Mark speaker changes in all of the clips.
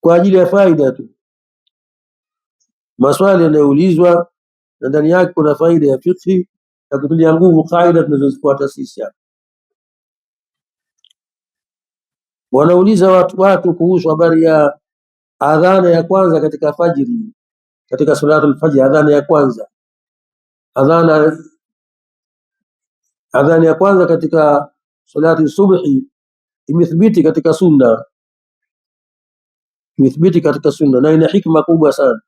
Speaker 1: kwa ajili ya faida tu, maswali yanayoulizwa na ndani yake kuna faida ya fikhi na kutulia nguvu kaida tunazozifuata sisi hapa. Wanauliza watu kuhusu habari ya adhana ya kwanza katika fajiri, katika salatul fajr, adhana ya kwanza, adhana ya kwanza katika salati subhi imethibiti katika sunna, imethibiti katika sunna na ina hikma kubwa sana.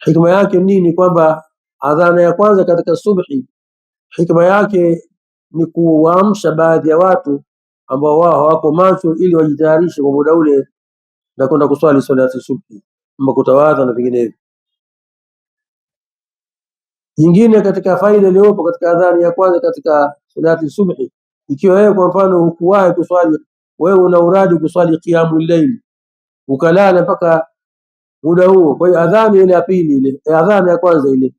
Speaker 1: Hikma yake nini? Kwamba adhana ya kwanza katika subhi, hikma yake ni kuwaamsha baadhi ya watu ambao wao hawako macho, ili wajitayarishe kwa muda ule na kwenda kuswali salati subhi, ama kutawadha na vinginevyo. Nyingine katika faida iliyopo katika adhana ya kwanza katika salati subhi, ikiwa wewe kwa mfano hukuwahi kuswali, wewe una uradi kuswali qiyamul layl ukalala mpaka muda huo, kwa hiyo adhana ile ya pili, ile adhana ya kwanza ile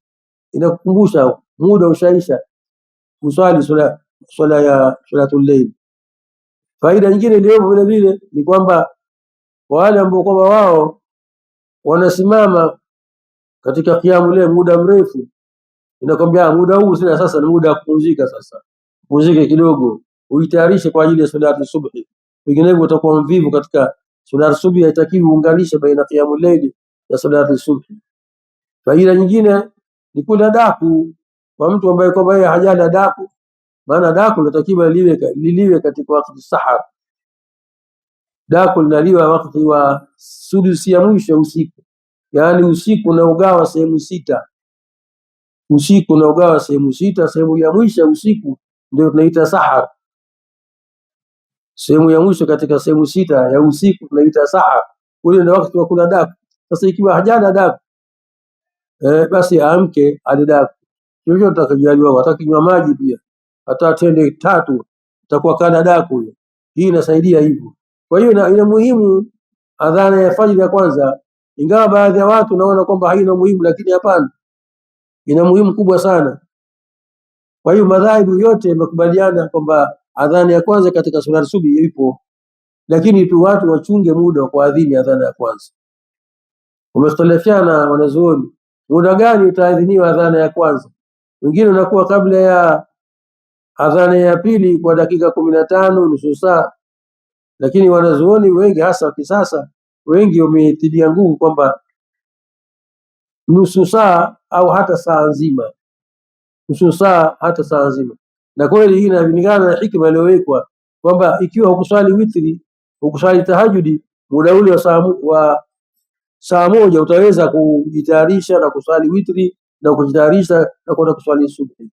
Speaker 1: inakukumbusha muda ushaisha, kuswali swala ya salatul layl. Faida nyingine iliyopo vile vile ni kwamba wale ambao kwamba wao wanasimama katika qiyamul layl muda mrefu, inakwambia muda huu sasa ni muda wa kupumzika. Sasa pumzike kidogo, ujitayarishe kwa ajili ya salati subhi, vinginevyo utakuwa mvivu katika salati subhi. Haitakiwi uunganishe baina qiyamul layl na salati subhi. Faida nyingine ni kula daku kwa mtu ambaye kwamba yeye hajala daku, maana daku linatakiwa liliwe katika wakati sahar. Daku linaliwa wakati wa sudusi ya mwisho usiku, yani usiku unaogawa sehemu sita, usiku unaogawa sehemu sita, sehemu ya mwisho usiku ndio tunaita sahar. Sehemu ya mwisho katika sehemu sita ya usiku tunaita sahar, ule ndio wakati wa kula daku. Sasa ikiwa hajala daku, basi aamke ale daku, hivyo utakajaliwa. Atakinywa maji pia, hata tende tatu itakuwa kana daku hiyo. Hii inasaidia hivyo. Kwa hiyo ina muhimu adhana ya fajr ya kwanza, ingawa baadhi ya watu naona kwamba haina muhimu, lakini hapana, ina muhimu kubwa sana. Kwa hiyo madhahibu yote yamekubaliana kwamba adhana ya kwanza katika swala subhi ipo, lakini tu watu wachunge muda wa kuadhini adhana ya kwanza. Wamekhtalifiana wanazuoni muda gani utaadhiniwa adhana ya kwanza. Wengine unakuwa kabla ya adhana ya pili kwa dakika 15, nusu saa, lakini wanazuoni wengi hasa wa kisasa wengi wametilia nguvu kwamba nusu saa au hata saa nzima, nusu saa hata saa nzima. Na kweli hii inalingana na hikma iliyowekwa kwamba ikiwa hukuswali witri, hukuswali tahajudi, muda ule wa saa moja utaweza kujitayarisha na kuswali witri na kujitayarisha na kwenda kuswali subhi.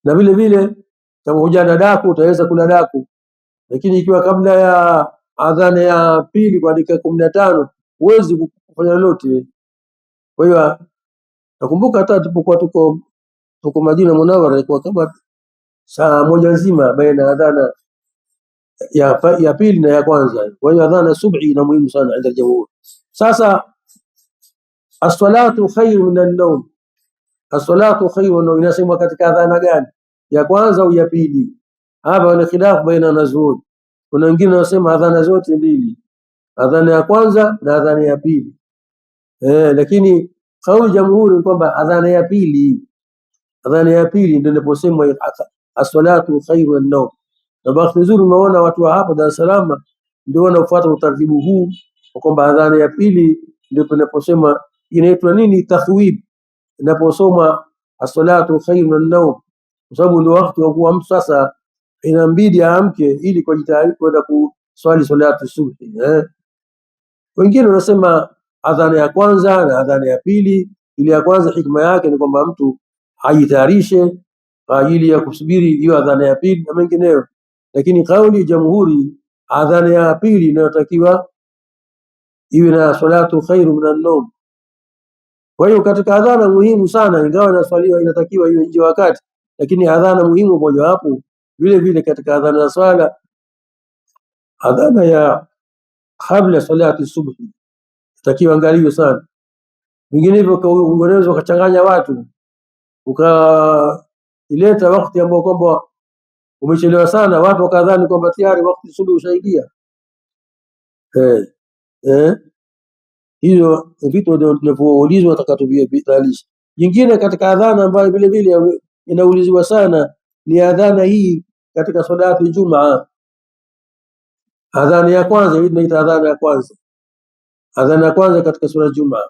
Speaker 1: Na vile vile kama hujana daku utaweza kula daku, lakini ikiwa kabla ya adhana ya pili kwa dakika 15 huwezi kufanya lolote. Kwa hiyo nakumbuka hata tulipokuwa tuko Madina Munawwara ilikuwa kama saa moja nzima baina adhana ya pili na ya kwanza. Kwa hiyo adhana subhi ina muhimu sana inda jamhur. Sasa as-salatu khairu min an-nawm, as-salatu khairu inasemwa katika adhana gani, ya kwanza au ya pili? Hapa wana khilaf baina wanazuoni. Kuna wengine wanasema adhana zote mbili, adhana ya kwanza na adhana ya pili. Lakini kauli jamhuri ni kwamba adhana ya pili, adhana ya pili ndio inaposemwa as-salatu khairu min an-nawm. Na bahati nzuri unaona watu wa hapa Dar es Salaam ndio wanaofuata utaratibu huu, kwamba adhana ya pili ndio tunaposema inaitwa nini, tathwib, inaposoma as-salatu khairu min an-nawm, kwa sababu ndio wakati wa kuamka. Sasa inambidi aamke ili kujitayarisha kwenda kuswali salatu subhi. Wengine wanasema adhana ya kwanza na adhana ya pili. Ile ya kwanza hikma yake ni kwamba mtu ajitayarishe kwa ajili ya kusubiri hiyo adhana ya pili na mengineyo, lakini kauli jamhuri adhana ya pili inayotakiwa iwe na salatu khairu min an-nawm. Kwa hiyo katika adhana muhimu sana, ingawa inaswaliwa inatakiwa iwe nje wakati, lakini adhana muhimu moja hapo vile vile katika adhana ya swala, adhana ya kabla salati subhi takiwa angaliwe sana. Vinginevyo unaweza ukachanganya watu, ukaileta wakati ambao kwamba umechelewa sana, watu wakadhani kwamba tayari wakati subhi ushaingia. eh, eh, hiyo vitu ndio tunavyoulizwa, nataka tuvitalishe. Jingine katika adhana ambayo vile vile inauliziwa sana ni adhana hii katika salati Jumaa. Adhana ya kwanza hii tunaita adhana ya kwanza, adhana ya kwanza katika sura Jumaa.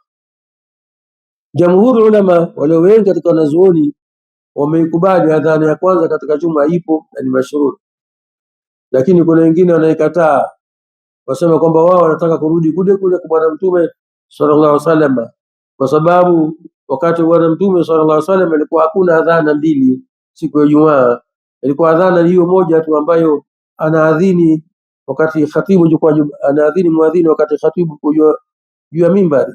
Speaker 1: Jamhuri ulama wale wengi katika wanazuoni wameikubali adhana ya kwanza katika Jumaa ipo na ni mashuhuri, lakini kuna wengine wanaikataa, wasema kwamba wao wanataka kurudi kule kule kwa Bwana Mtume sallallahu alaihi wasallam, kwa sababu wakati Bwana Mtume sallallahu alaihi wasallam ilikuwa hakuna adhana mbili siku ya Ijumaa, ilikuwa adhana hiyo moja tu ambayo anaadhini wakati khatibu yuko anaadhini muadhini wakati khatibu yuko juu ya mimbari,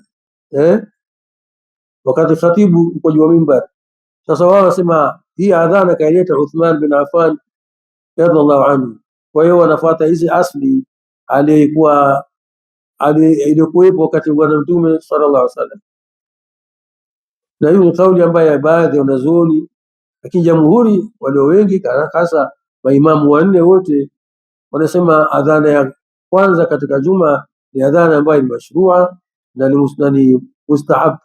Speaker 1: wakati khatibu yuko juu ya mimbari. Sasa wao wasema hii adhana kaileta Uthman bin Affan radhiallahu anhu, kwa hiyo wanafuata hizi asli aliyekuwa iliyokuwepo wakati Bwana Mtume sallallahu alaihi wasallam. Na hiyo ni kauli ambayo baadhi ya wanazuoni, lakini jamhuri walio wengi hasa maimamu wanne wote wanasema adhana ya kwanza katika Juma ni adhana ambayo ni mashrua na ni mustahab.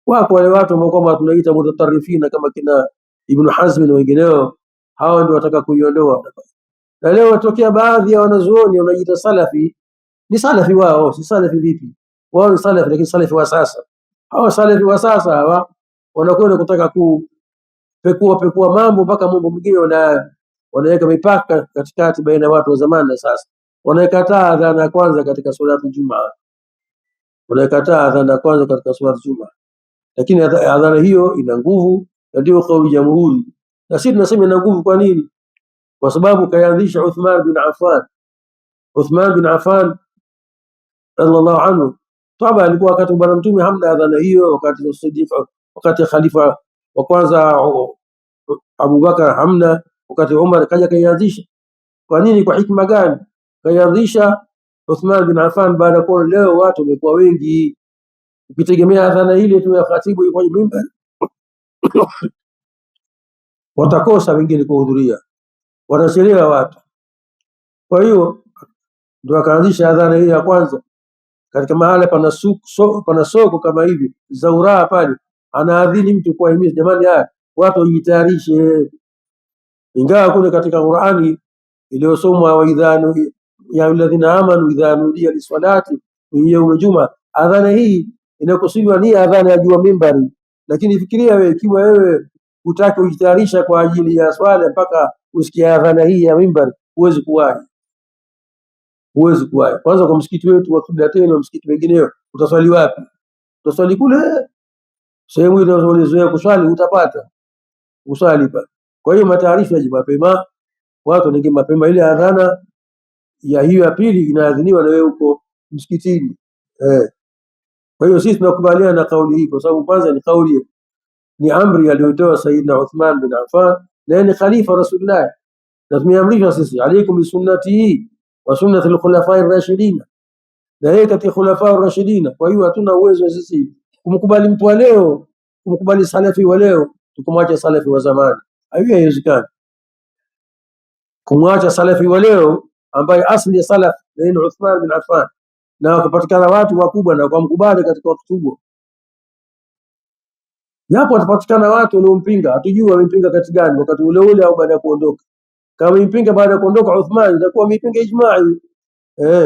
Speaker 1: Wako wale watu ambao kwamba tunaita mutatarifina kama kina Ibn Hazm na wengineo, hao ndio wataka kuiondoa. Na leo watokea baadhi ya wanazuoni wanajiita salafi. Ni salafi wao, si salafi vipi? Wao ni salafi, lakini salafi wa sasa. Hao salafi wa sasa hawa wanakwenda kutaka kupekua mambo mpaka mambo mengine wanaweka mipaka katikati baina ya watu wa zamani na sasa. Wanaikataa adhana ya kwanza katika salatu Jumaa, wanaikataa adhana ya kwanza katika salatu Jumaa, lakini adhana hiyo ina nguvu na ndio kauli jamhuri. Na sisi tunasema ina nguvu. Kwa nini? Kwa sababu kaanzisha Uthman bin Affan. Uthman bin Affan radhiallahu anhu, taba alikuwa wakati Bwana Mtume hamna adhana hiyo, wakati Siddiq, wakati khalifa wa kwanza Abu Bakar hamna, wakati Umar kaja kaianzisha. Kwa nini? Kwa hikma gani kaianzisha Uthman bin Affan? Baada kwa leo watu wamekuwa wengi, ukitegemea adhana ile tu ya khatibu yuko kwenye mimbar watakosa wengine kuhudhuria, watachelewa watu. Kwa hiyo ndio akaanzisha adhana hii ya kwanza katika mahala pana soko kama hivi Zaura pale, anaadhini mtu kwa himiza, jamani, haya watu wajitayarishe. Ingawa kule katika Qur'ani iliyosomwa wa idhanu ya alladhina amanu idha nudiya lisalati min yawm juma, adhana hii inakusudiwa ni adhana ya juu mimbari. Lakini fikiria wewe, ikiwa wewe utaki kujitayarisha kwa ajili ya swala mpaka usikie adhana hii ya mimbari, huwezi kuwahi. Huwezi kuwahi. Kwanza kwa msikiti wetu wa Kiblateni na msikiti wengineo, utaswali wapi? Utaswali kule sehemu ile unazozoea kuswali, utapata uswali pale. Kwa hiyo mataarifa yaje mapema, watu wanaingia mapema. Ile adhana ya hiyo ya pili inaadhiniwa na wewe uko msikitini. Kwa hiyo sisi tunakubaliana na kauli hii, kwa sababu kwanza ni kauli, ni amri aliyotoa Sayyidina Uthman bin Affan na ni khalifa Rasulullah, na tumeamrishwa sisi alaikum bisunnati wa sunnati al-khulafa'i ar-rashidin, na yeye katika khulafa ar-rashidin. Kwa hiyo hatuna uwezo sisi kumkubali mtu wa leo, kumkubali salafi wa leo tukumwacha salafi wa zamani. Haiwezekani kumwacha salafi wa leo ambaye asli ya salaf ni Uthman bin Affan, na wakapatikana watu wakubwa na kumkubali katika wakati huo. Yapo watapatikana watu waliompinga, hatujui wamempinga kati gani, wakati ule ule au baada ya kuondoka. Kama impinga baada ya kuondoka Uthman, itakuwa mpinga ijma'i.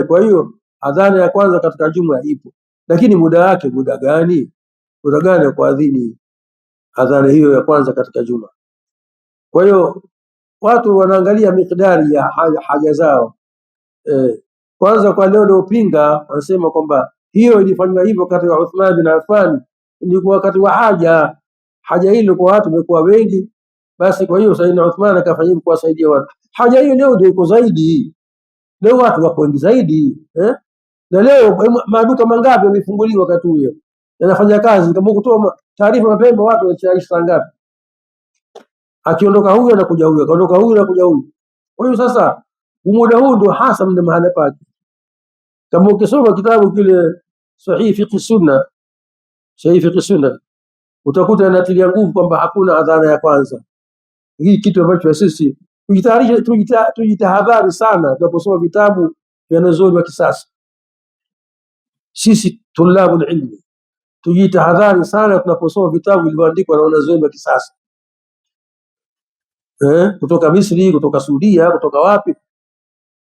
Speaker 1: Kwa hiyo adhana ya kwanza katika Juma ipo, lakini muda wake muda gani? Muda gani wa kuadhini adhana hiyo ya kwanza katika Juma? Kwa hiyo watu wanaangalia mikdari ya haja zao. Kwanza kwa leo waliopinga wanasema kwamba hiyo ilifanywa hivyo katika Uthman bin Affan ni kwa wakati wa haja hilo kwa watu wamekuwa wengi, basi kwa hiyo Sayyidina Uthman akafanya hivyo kuwasaidia watu. Haja hiyo leo ndio iko zaidi, leo watu wako wengi zaidi, na leo maduka mangapi yamefunguliwa wakati huo yanafanya kazi. Kama kutoa taarifa mapema, watu wanaishi saa ngapi? Akiondoka huyo anakuja huyo, akaondoka huyo anakuja huyo. Kwa hiyo sasa muda huu ndio hasa mna mahala pake. Kama ukisoma kitabu kile Sahih Fiqh Sunna, Sahih Fiqh Sunna, utakuta inatilia nguvu kwamba hakuna adhana ya kwanza. Hii kitu ambacho sisi tujitahadhari sana tunaposoma vitabu wanazuoni wa kisasa. Sisi tulabu ilmi tujitahadhari sana tunaposoma vitabu vilivyoandikwa na wanazuoni wa kisasa, kutoka Misri, kutoka Saudia, kutoka wapi.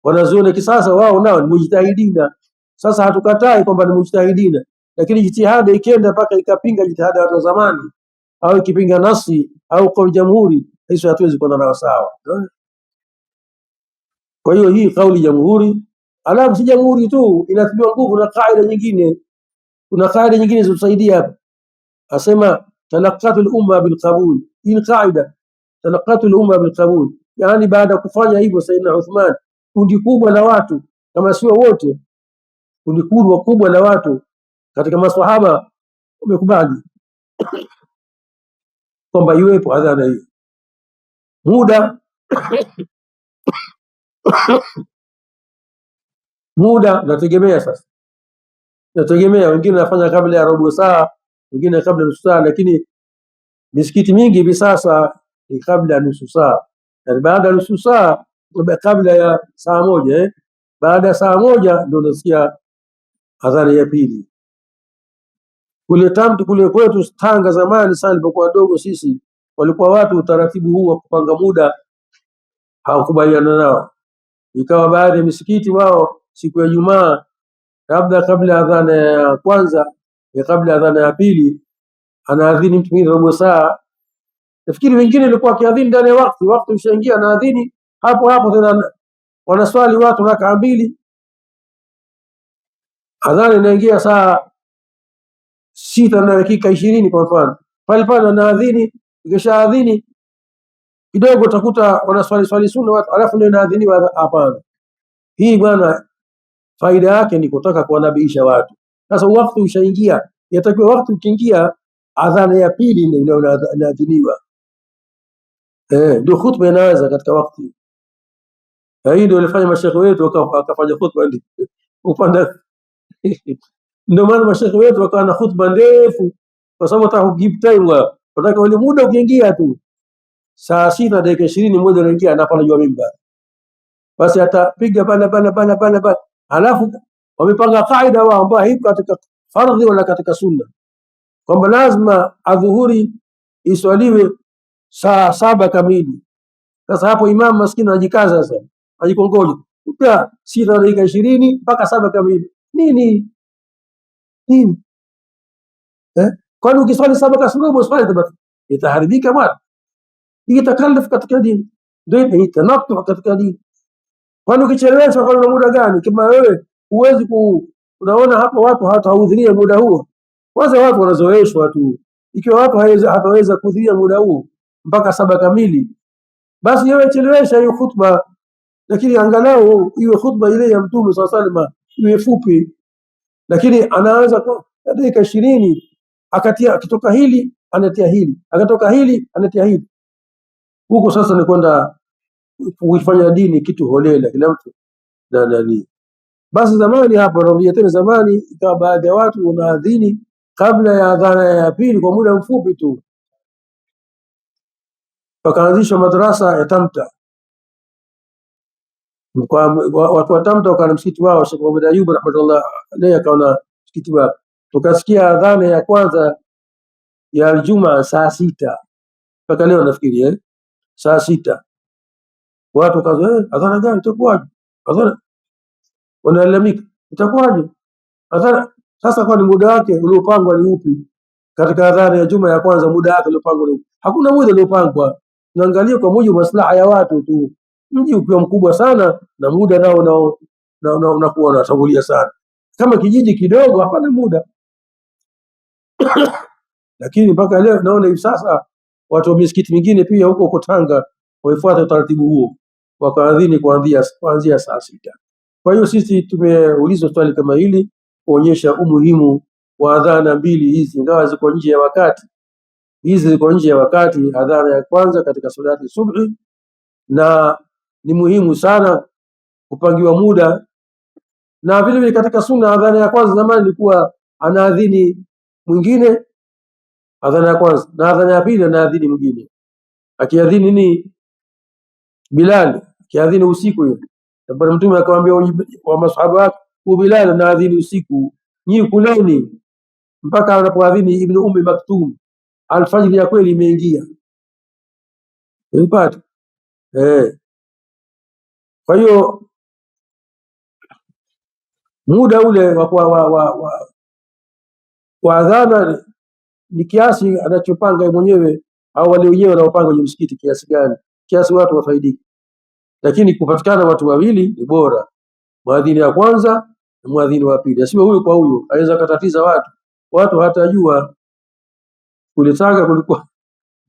Speaker 1: Wanazuoni wa kisasa wao nao ni mujtahidina. Sasa hatukatai kwamba ni mujtahidina, lakini jitihada ikienda mpaka ikapinga jitihada ya watu wa zamani au ikipinga nasi au kauli jamhuri, hizo hatuwezi kwenda nao sawa. Kwa hiyo hii kauli jamhuri, alafu si jamhuri tu, inatiliwa nguvu na kaida nyingine. Kuna kaida nyingine zinatusaidia hapa, asema talaqatu al-umma bil qabul. Hii kaida talaqatu al-umma bil qabul, yani baada kufanya hivyo Sayyidina Uthman, kundi kubwa la watu, kama sio wote, kundi kubwa la watu katika maswahaba wamekubali kwamba iwepo adhana hii. Muda nategemea sasa, nategemea, wengine wanafanya kabla ya robo saa, wengine kabla nusu saa, lakini misikiti mingi hivi sasa ni kabla ya nusu saa, yani baada ya nusu saa, kabla ya saa moja. Baada ya saa moja ndio nasikia adhana ya pili. Kule kwetu Tanga zamani sana, nilipokuwa dogo sisi, walikuwa watu utaratibu huu wa kupanga muda hawakubaliana nao. Ikawa baadhi ya misikiti wao siku ya Ijumaa, labda kabla ya adhana ya kwanza ya kabla ya adhana ya pili, anaadhini mtu mwingine robo saa. Nafikiri wengine walikuwa kiadhini ndani ya wakati ushaingia, anaadhini hapo hapo, tena wanaswali watu rakaa mbili, adhana inaingia saa 6:20 kwa mfano, pale pale anaadhini. Ikishaadhini kidogo utakuta wanaswali sunna watu, alafu ndio inaadhiniwa. Hapana, hii bwana faida yake ni kutaka kuwanabiisha watu. Sasa wakati ushaingia, yatakiwa wakati ukiingia, adhana ya pili ndio inaadhiniwa, ndio khutba inaanza katika wakati. Hii ndio ilifanya mashekhe wetu wakafanya khutba upanda ndio maana mashekhe wetu wakawa na khutba ndefu, kwa sababu hata hukip time, wataka ule muda ukiingia tu saa 6:20 mmoja anaingia, anapanda juu mimbar, basi atapiga bana. Halafu wamepanga kaida wao ambao haipo katika fardhi wala katika sunna, kwamba lazima adhuhuri iswaliwe saa 7 kamili. Sasa hapo imam maskini anajikaza, sasa ajikongoja kuta 6:20 mpaka 7 kamili. Nini kwani ukiswali 7 kasorobo swali itaharibika bwana. Hii takaluf katika dini, ndio hii tanattu katika dini. Kwani ukichelewesha kwa muda gani? Kama wewe huwezi unaona hapa watu hawatahudhuria muda huo, kwanza watu wanazoeshwa tu. Ikiwa watu hataweza kuhudhuria muda huo mpaka 7 kamili, basi wewe chelewesha hiyo khutba, lakini angalau iwe khutba ile ya Mtume SAW iwe fupi. Lakini anaanza kwa dakika 20, akitoka hili anatia hili, akatoka hili anatia hili. Huko sasa ni kwenda kuifanya dini kitu holela, kila mtu na nani. Basi zamani hapa, narudia tena, zamani ikawa baadhi ya watu wanaadhini kabla ya adhana ya pili kwa muda mfupi tu. Pakaanzishwa madrasa ya Tamta, watu wa Tamta wakawa msikiti wao, Sheikh Muhammad Ayub rahmatullah alayhi akaona msikiti wao. Tukasikia adhana ya kwanza ya Aljumaa saa 6 mpaka leo nafikiri saa 6. Watu kaza adhana gani itakuwaje? Adhana wanalalamika itakuwaje adhana? Sasa kwa ni muda wake uliopangwa ni upi katika adhana ya Juma ya kwanza? Muda wake uliopangwa ni upi? Hakuna muda uliopangwa, tunaangalia kwa mujibu maslaha ya watu tu. Mji ukiwa mkubwa sana na muda nao unakuwa unatangulia sana. Kama kijiji kidogo hapana muda lakini mpaka leo naona hivi sasa watu wa misikiti mingine pia huko Tanga waifuata utaratibu huo, wakaadhini kuanzia saa 6. Kwa hiyo sisi tumeulizwa swali kama hili kuonyesha umuhimu wa adhana mbili hizi, ingawa ziko nje ya wakati. Hizi ziko nje ya wakati, adhana ya kwanza katika salati subhi, na ni muhimu sana kupangiwa muda. Na vile vile katika sunna, adhana ya kwanza zamani ilikuwa anaadhini mwingine, adhana ya kwanza, na adhana ya pili anaadhini mwingine. Akiadhini ni Bilal, akiadhini usiku hiyo Na Bwana Mtume akamwambia wa masahaba wake, Bilal anaadhini usiku, nyinyi kuleni mpaka anapoadhini Ibn Ummi Maktum, alfajiri ya kweli imeingia. Unapata kwa hiyo muda ule wa adhana ni kiasi anachopanga mwenyewe au wale wenyewe wanaopanga kwenye msikiti, kiasi gani, kiasi watu wafaidike. Lakini kupatikana watu wawili ni bora, mwadhini ya kwanza na mwadhini wa pili, asiwe huyu kwa huyu, aweza katatiza watu hatajua. Kule Tanga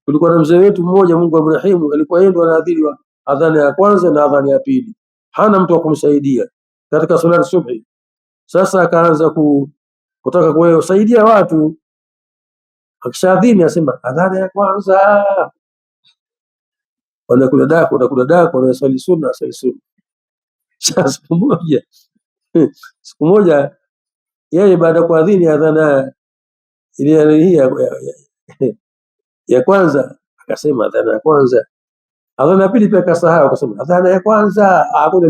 Speaker 1: kulikuwa na mzee wetu mmoja, Mungu amrehemu, alikuwa yeye ndo anaadhini wa adhana ya kwanza na adhana ya pili, hana mtu wa kumsaidia katika swala subhi. Sasa akaanza kutaka kusaidia watu, akishadhini asema adhana ya kwanza, wanakula daku, wanasali sunna. Sasa siku moja yeye baada ya kuadhini adhana ile ya kwanza akasema adhana ya kwanza, adhana ya pili pia akasahau, akasema adhana ya kwanza. Hakuna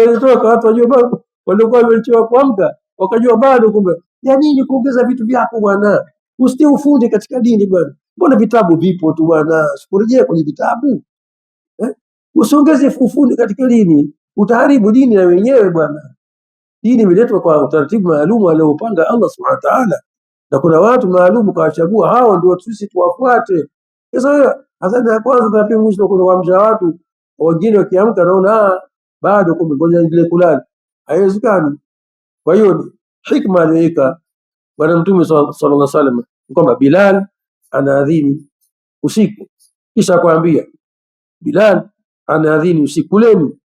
Speaker 1: iliyotoka, watu wajua, walikuwa wamechelewa kuamka wakajua bado, kumbe ya nini kuongeza vitu vyako bwana, usitie ufundi katika dini bwana, mbona vitabu vipo tu bwana, sikurejea kwenye vitabu usiongeze ufundi katika dini, utaharibu dini na wenyewe bwana. Dini imeletwa kwa utaratibu maalum aliopanga Allah subhanahu wa ta'ala, na kuna watu maalum kawachagua, hao ndio sisi tuwafuate. Sasa adhana ya kwanza na pia mwisho kuna kuamsha watu wengine, wakiamka naona bado, kumbe ngoja niendelee kulala, haiwezekani. Kwa hiyo hikma aliweka Bwana Mtume sallallahu alaihi wasallam kwamba Bilal anaadhini usiku, kisha akwambia Bilal anaadhini usiku, leni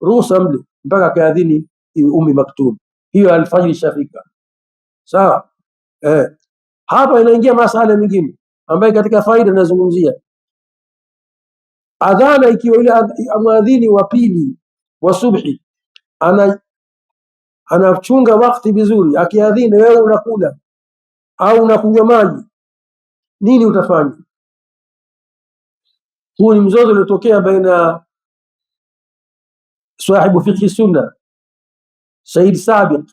Speaker 1: ruhusa mle mpaka akaadhini Ummi Maktum, hiyo alfajiri shafika. Sawa. Hapa inaingia masala mengine ambayo katika faida nazungumzia adhana. Ikiwa yule muadhini wa pili wa subhi anachunga wakati vizuri, akiadhini wewe unakula au unakunywa maji, nini utafanya? Huu ni mzozo uliotokea baina sahibu fiqh sunna Said Sabiq,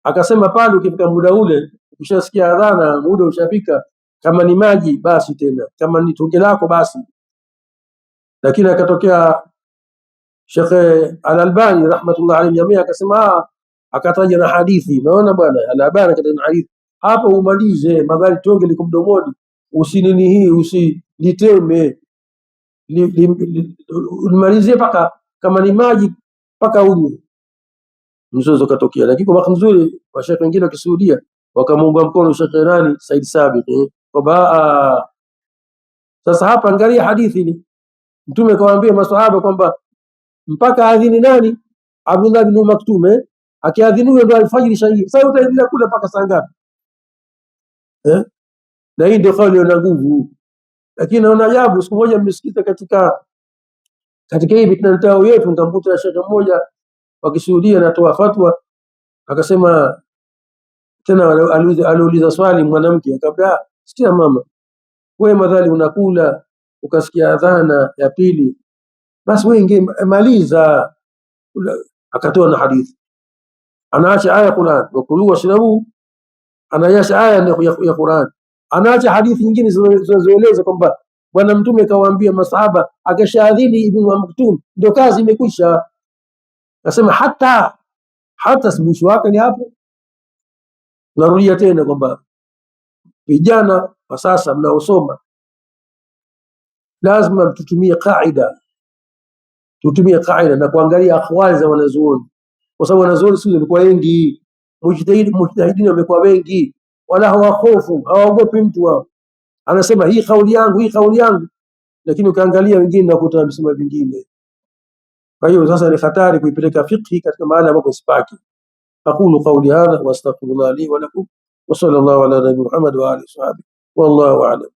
Speaker 1: akasema pale ukifika muda ule, ukishasikia adhana muda ushafika, kama ni maji basi, tena kama ni tunge lako basi. Lakini akatokea Sheikh Al-Albani rahmatullah alayhi jamia akasema, akataja na hadithi. Naona bwana Al-Albani akataja na hadithi hapo, umalize madhali tonge liko mdomoni, usinini hii usiliteme, umalizie paka kama ni maji paka unywe. Mzozo katokea, lakini kwa bahati nzuri washekhe wengine wa Kisuudia wakamuunga mkono Sheikh nani Said Sabiq kwamba sasa hapa angalia hadithi ni Mtume kawaambia maswahaba kwamba mpaka adhini nani Abdullah bin Maktum, akiadhini ndio alfajiri shahidi. Sasa utaendelea kula mpaka saa ngapi? Na hii ndio kauli ina nguvu. Lakini naona ajabu, siku moja mmesikita katika hii mitandao yetu, nikamkuta shekhe mmoja wa Kisuudia anatoa fatwa, akasema tena, aliuliza swali mwanamke, akamwambia sikia mama, wewe madhali unakula ukasikia adhana ya pili, basi wewe ingemaliza. Akatoa na hadithi, anaacha aya Qur'an, wakulu washrabu, anaacha aya ya Qur'an, anaacha hadithi nyingine zinazoeleza kwamba Bwana Mtume kawaambia masahaba akashadhini Ibn Maktum ndio kazi imekwisha. Nasema hata mwisho wake ni hapo. Narudia tena kwamba vijana wa sasa mnaosoma lazima tutumie kaida na kuangalia akhwali za wanazuoni, kwa sababu wanazuoni sio walikuwa wengi, mujtahidini wamekuwa wengi, wala hawahofu, hawaogopi mtu wao. Anasema hii kauli yangu, lakini ukaangalia wengine nakuta wamesema vingine. Kwa hiyo sasa ni hatari kuipeleka fiqh katika maana ambapo sipaki. Aqulu qawli hadha wa astaghfirullah li wa lakum wa sallallahu ala nabiyyina Muhammad wa alihi wa sahbihi wallahu a'lam.